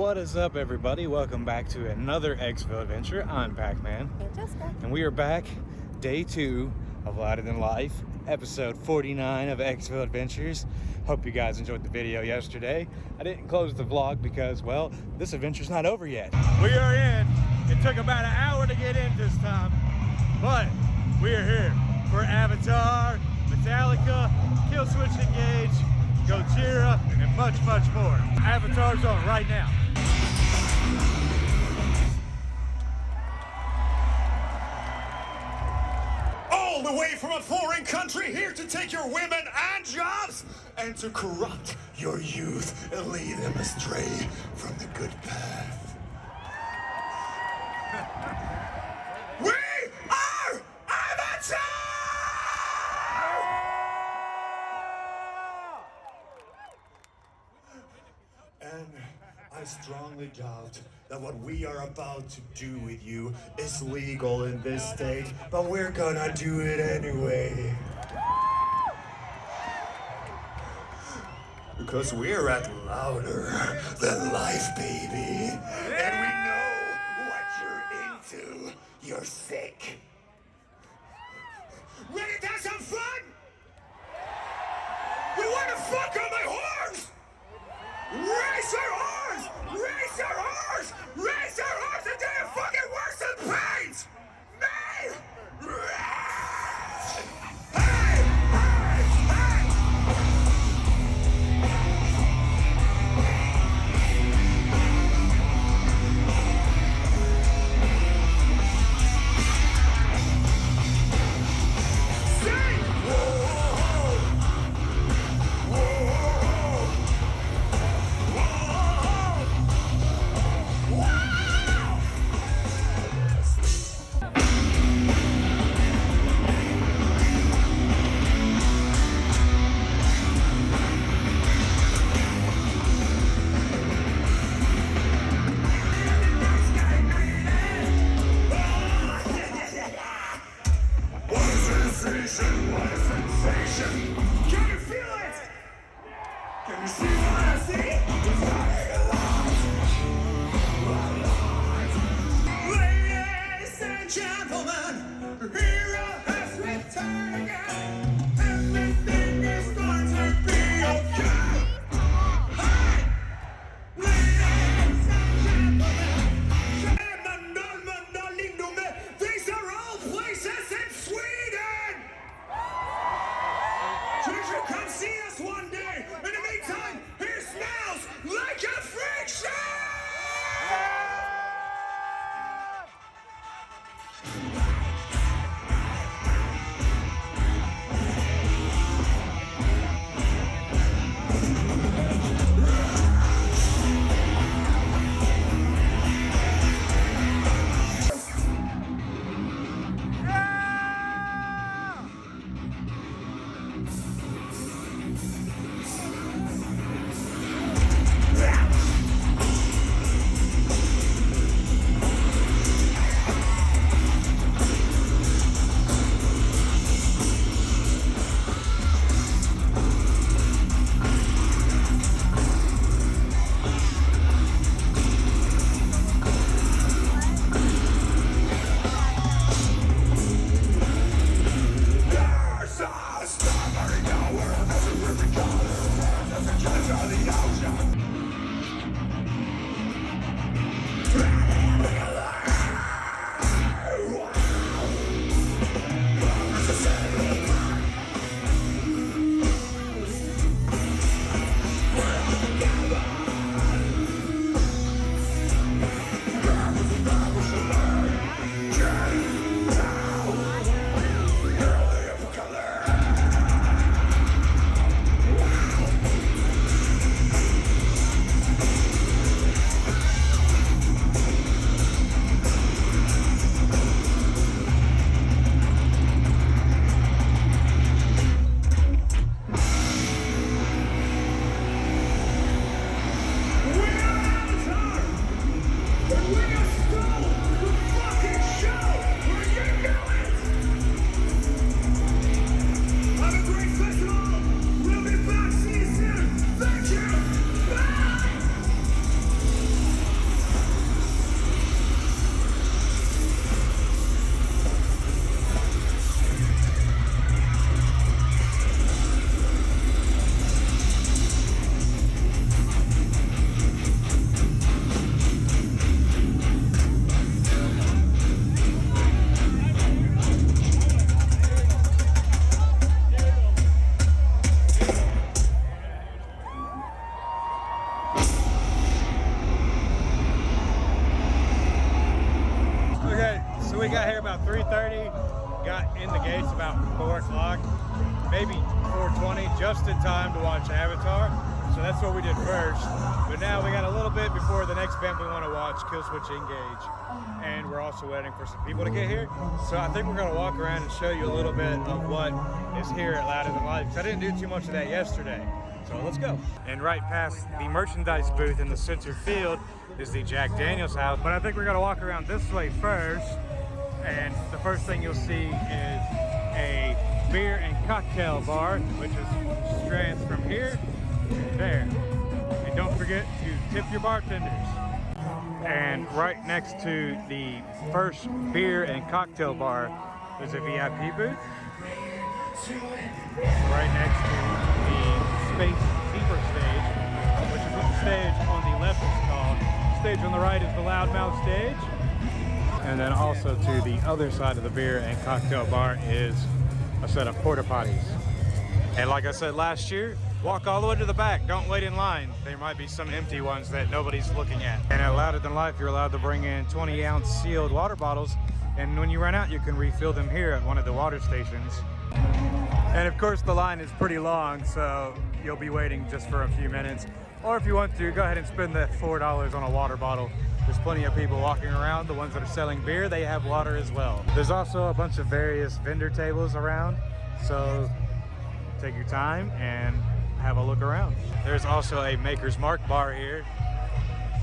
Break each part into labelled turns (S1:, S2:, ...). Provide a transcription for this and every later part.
S1: What is up, everybody? Welcome back to another X-Ville adventure. I'm Pac-Man.
S2: And Jessica.
S1: And we are back, day 2 of Lighter Than Life, episode 49 of X-Ville Adventures. Hope you guys enjoyed the video yesterday. I didn't close the vlog because, well, this adventure's not over yet. We are in. It took about an hour to get in this time, but we are here for Avatar, Metallica, Kill Switch Engage, Gojira, and much, much more. Avatar's on right now.
S3: All the way from a foreign country, here to take your women and jobs and to corrupt your youth and lead them astray from the good path. We are Avatar! And I strongly doubt that what we are about to do with you is legal in this state, but we're gonna do it anyway. Because we're at louder than life, baby. And we know what you're into. You're sick. Ready to have some fun? You wanna fuck on my horns? Raise your horns! Raise your horns! Raise your horns until you're fucking worse than pains! Me! Hey! Hey! Hey! Sing! Whoa! Whoa! What a sensation! Can you feel it? Can you see what I see? It's dying alive! Ladies and gentlemen, hero has returned again. Everything is going to be okay. Hey! Ladies and gentlemen, these are all places in Sweden! You should come see us one day. In the meantime, he smells like a freak show!
S1: 3:30. Got in the gates about 4 o'clock, maybe 4:20, just in time to watch Avatar. So that's what we did first. But now we got a little bit before the next band we want to watch, Killswitch Engage. And we're also waiting for some people to get here. So I think we're going to walk around and show you a little bit of what is here at Louder Than Life. I didn't do too much of that yesterday. So let's go. And right past the merchandise booth in the center field is the Jack Daniels house. But I think we're going to walk around this way first. And the first thing you'll see is a beer and cocktail bar, which is strands from here to there. And don't forget to tip your bartenders. And right next to the first beer and cocktail bar, there's a VIP booth. Right next to the Space Zebra stage, which is what the stage on the left is called. The stage on the right is the Loudmouth stage. And then also to the other side of the beer and cocktail bar is a set of porta potties. And like I said last year, walk all the way to the back. Don't wait in line. There might be some empty ones that nobody's looking at. And at Louder Than Life, you're allowed to bring in 20-ounce sealed water bottles. And when you run out, you can refill them here at one of the water stations. And of course, the line is pretty long, so you'll be waiting just for a few minutes. Or if you want to, go ahead and spend that $4 on a water bottle. There's plenty of people walking around. The ones that are selling beer, they have water as well. There's also a bunch of various vendor tables around, so take your time and have a look around. There's also a Maker's Mark bar here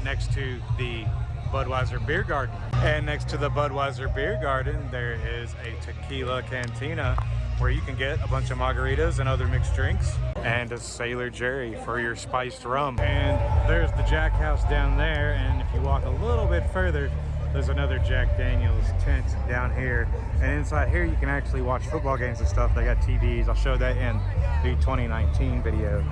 S1: next to the Budweiser Beer Garden. And next to the Budweiser Beer Garden, there is a tequila cantina where you can get a bunch of margaritas and other mixed drinks and a Sailor Jerry for your spiced rum. And there's the Jack House down there, and if you walk a little bit further, there's another Jack Daniels tent down here. And inside here you can actually watch football games and stuff. They got TVs. I'll show that in the 2019 video.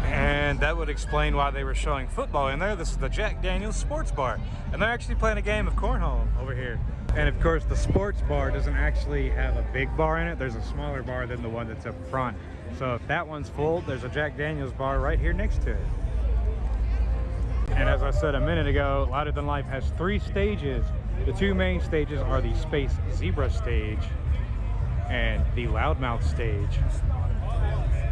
S1: And that would explain why they were showing football in there. This is the Jack Daniels Sports Bar. And they're actually playing a game of cornhole over here. And of course, the sports bar doesn't actually have a big bar in it. There's a smaller bar than the one that's up front. So if that one's full, there's a Jack Daniels bar right here next to it. And as I said a minute ago, Louder Than Life has 3 stages. The 2 main stages are the Space Zebra stage and the Loudmouth stage.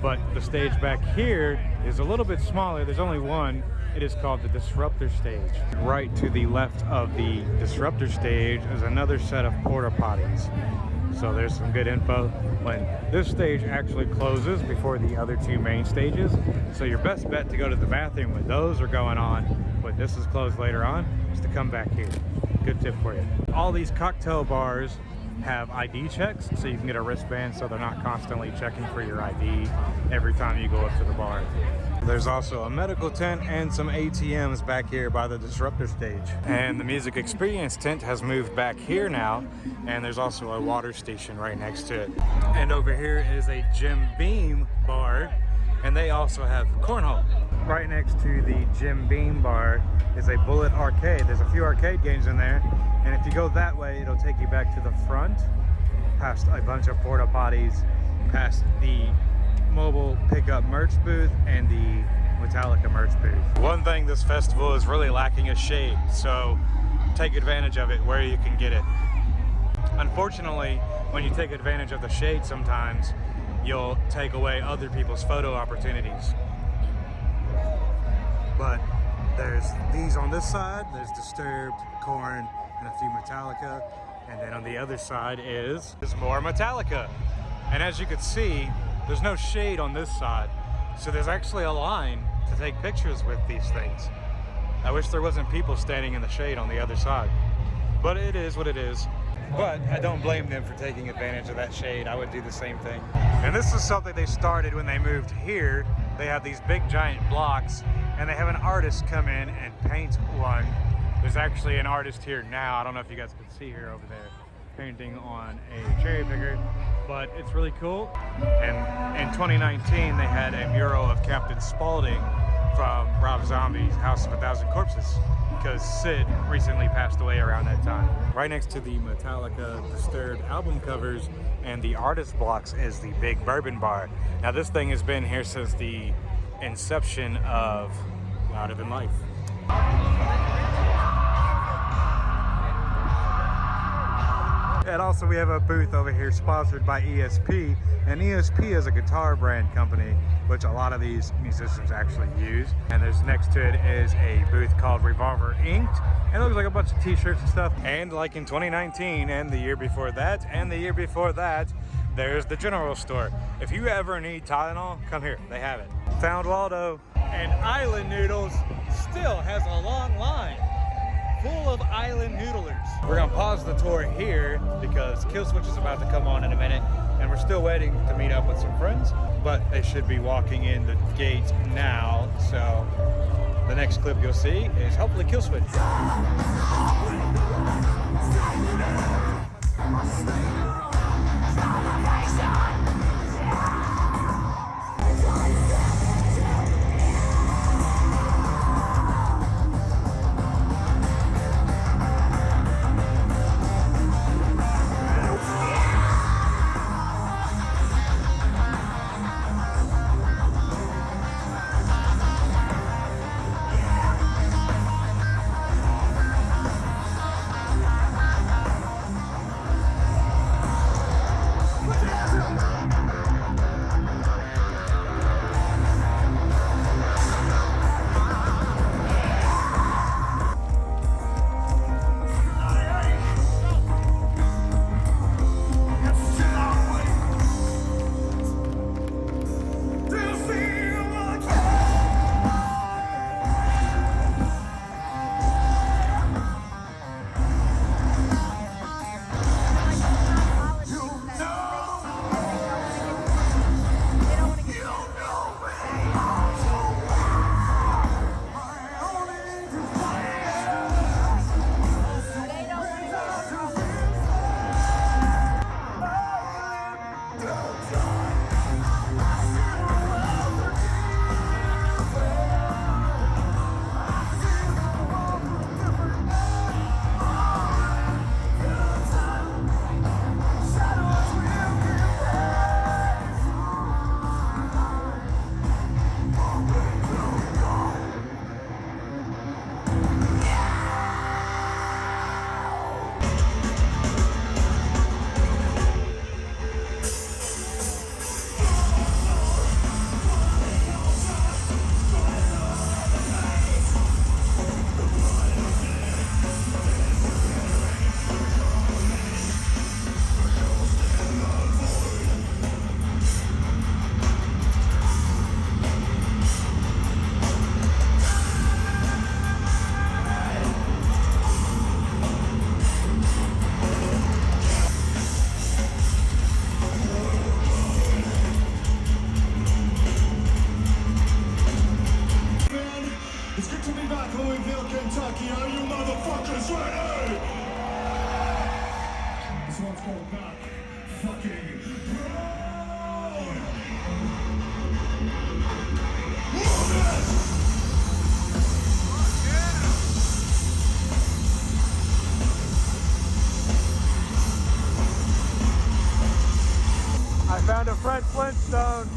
S1: But the stage back here is a little bit smaller. There's only one. It is called the Disruptor stage. Right to the left of the Disruptor stage is another set of porta potties. So there's some good info when this stage actually closes before the other 2 main stages. So your best bet to go to the bathroom when those are going on, when this is closed later on, is to come back here. Good tip for you. All these cocktail bars have ID checks, so you can get a wristband so they're not constantly checking for your ID every time you go up to the bar. There's also a medical tent and some ATMs back here by the Disruptor stage. And the Music Experience tent has moved back here now, and there's also a water station right next to it. And over here is a Jim Beam bar, and they also have cornhole. Right next to the Jim Beam bar is a Bullet Arcade. There's a few arcade games in there, and if you go that way, it'll take you back to the front, past a bunch of porta potties, past the mobile pickup merch booth and the Metallica merch booth. One thing this festival is really lacking is shade, so take advantage of it where you can get it. Unfortunately, when you take advantage of the shade sometimes, you'll take away other people's photo opportunities. But there's these on this side, there's Disturbed, Korn, and a few Metallica, and then on the other side is more Metallica. And as you can see, there's no shade on this side, so there's actually a line to take pictures with these things. I wish there wasn't people standing in the shade on the other side, but it is what it is. But I don't blame them for taking advantage of that shade. I would do the same thing. And this is something they started when they moved here. They have these big giant blocks, and they have an artist come in and paint one. There's actually an artist here now. I don't know if you guys can see her over there, painting on a cherry picker, but it's really cool. And in 2019, they had a mural of Captain Spaulding from Rob Zombie's House of a Thousand Corpses, because Sid recently passed away around that time. Right next to the Metallica Disturbed album covers and the artist blocks is the Big Bourbon Bar. Now this thing has been here since the inception of Louder Than Life. And also we have a booth over here sponsored by ESP, and ESP is a guitar brand company which a lot of these musicians actually use. And there's next to it is a booth called Revolver Inked, and it looks like a bunch of t-shirts and stuff. And like in 2019 and the year before that and the year before that, there's the general store. If you ever need Tylenol, come here, they have it. Found Waldo. And Island Noodles still has a long line full of island noodlers. We're gonna pause the tour here because Kill Switch is about to come on in a minute, and we're still waiting to meet up with some friends, but they should be walking in the gate now. So the next clip you'll see is hopefully Kill Switch.
S3: It's good to be back, Louisville, Kentucky. Are you motherfuckers ready? This one's called Not Fucking Proud.
S1: I found a Fred Flintstone.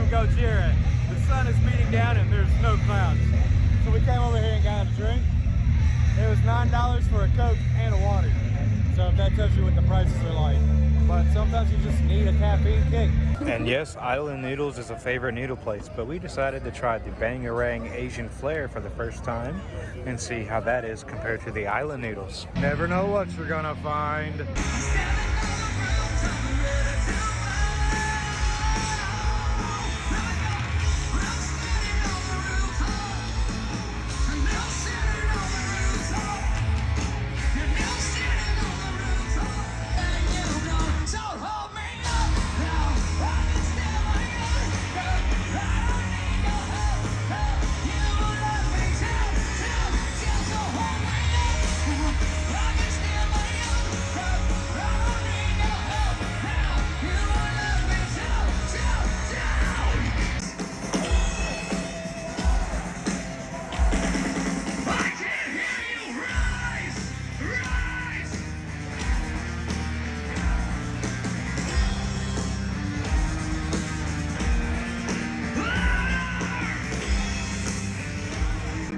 S1: Gojira. The sun is beating down and there's no clouds. So we came over here and got a drink. It was $9 for a Coke and a water. So if that tells you what the prices are like. But sometimes you just need a caffeine kick. And yes, Island Noodles is a favorite noodle place, but we decided to try the Bangarang Asian Flair for the first time and see how that is compared to the Island Noodles. Never know what you're gonna find.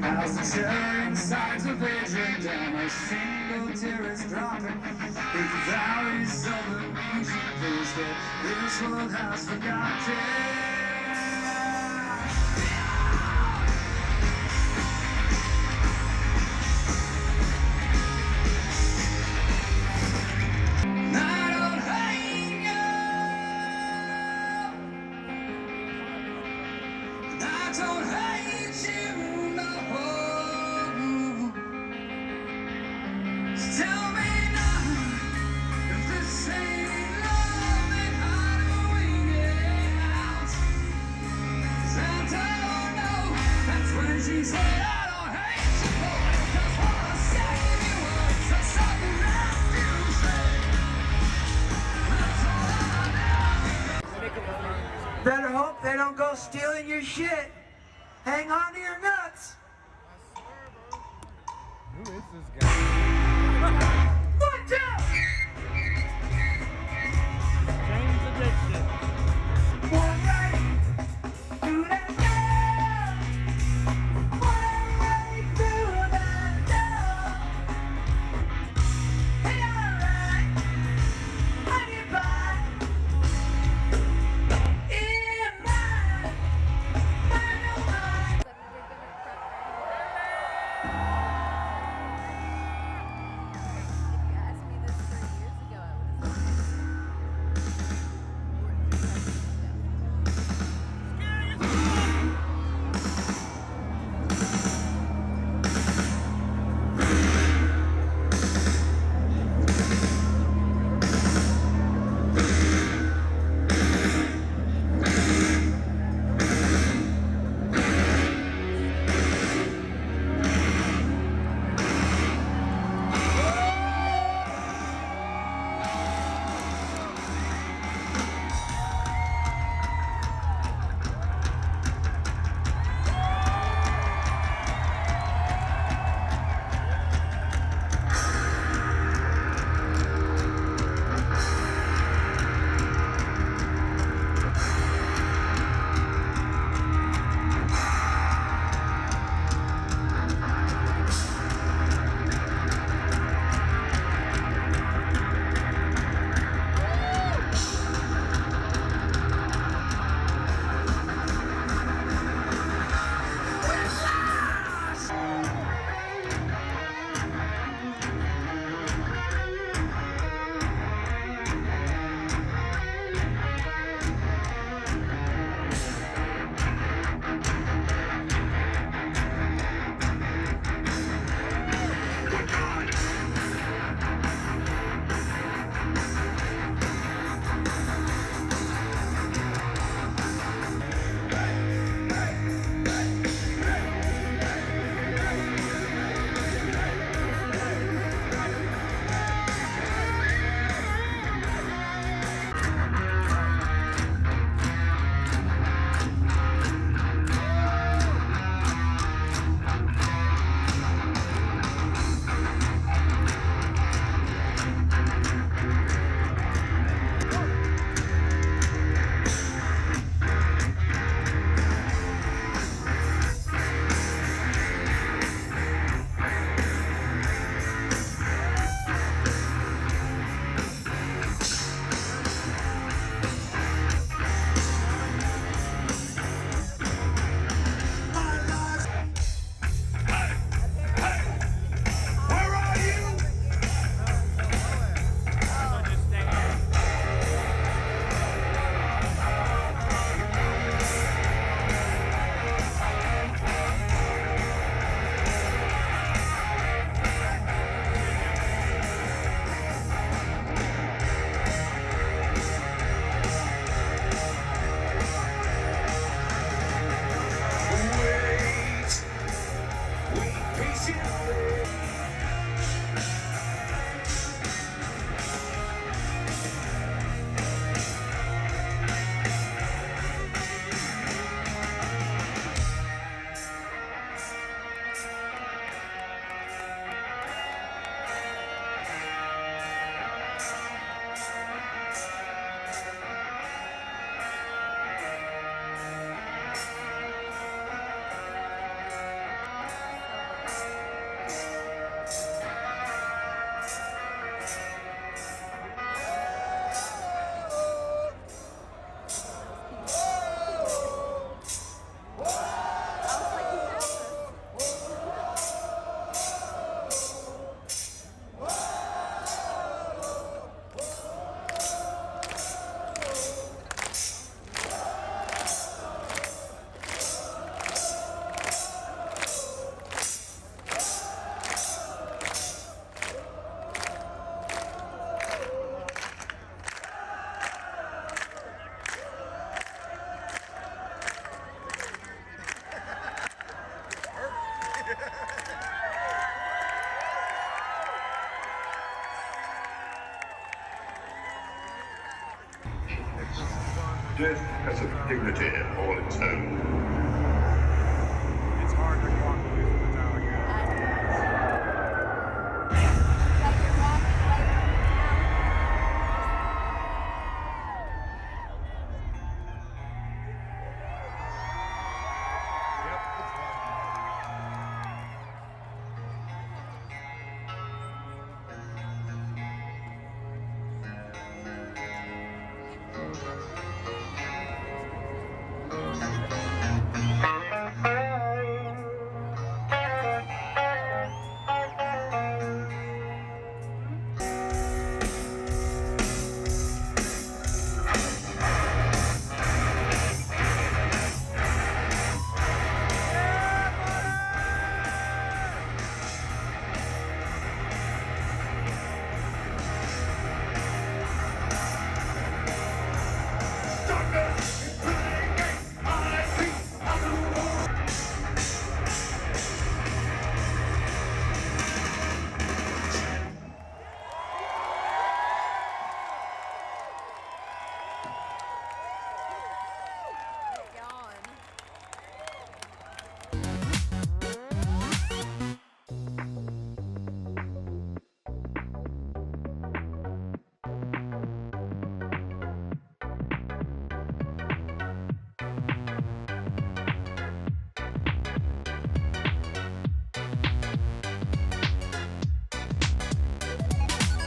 S2: As the churning sides of vision down, a single tear is dropping. In the valleys of the region, those that this world has forgotten. She said, I don't hate you, boy, 'cause what I say you were something that you say. Better hope they don't go stealing your shit. Hang on to your nuts.
S1: Who is this guy?
S2: Watch out!
S1: James Addiction.
S2: One right to that girl. One right to that girl. Hey, alright. I get by. In my mind.
S4: Death has a dignity all its own.